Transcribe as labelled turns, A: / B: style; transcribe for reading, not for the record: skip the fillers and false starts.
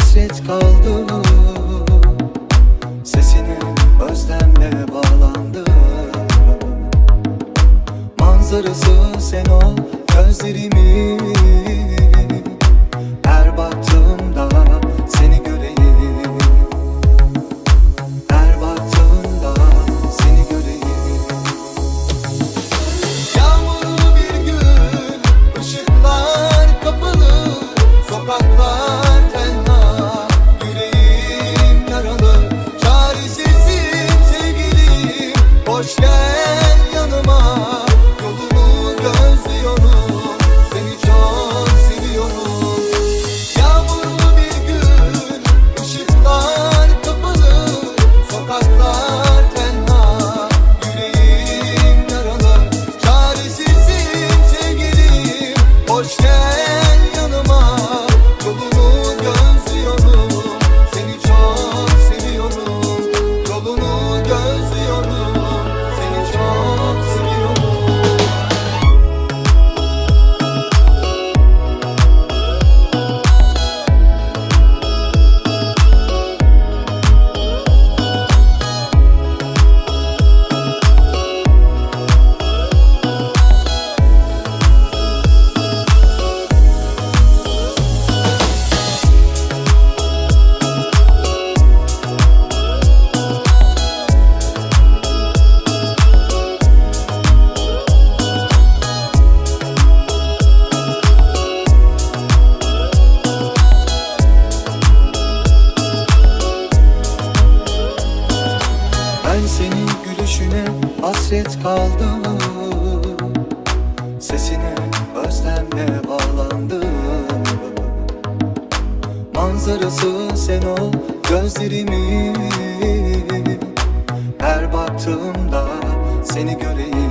A: hasret kaldım. Sesine özlemle bağlandım. Manzarası sen ol gözlerimin. Her baktığımda seni göreyim. Her baktığımda seni göreyim. Yağmurlu bir gün, ışıklar kapalı, sokaklar tenha, yüreğim yaralı. Çaresizim sevgilim, hoş gel yanıma. Yolunu gözlüyorum, seni çok seviyorum. Yağmurlu bir gün, ışıklar kapalı, sokaklar tenha, yüreğim yaralı. Çaresizim sevgilim, hoş gel yanıma. Yolunu gözlüyorum, seni çok seviyorum. Yolunu gözlüyorum, seni çok seviyorum. Ben senin gülüşüne hasret kaldım. Sesine özlemle bağlandım. Manzarası sen ol gözlerimin. Her baktığımda seni göreyim.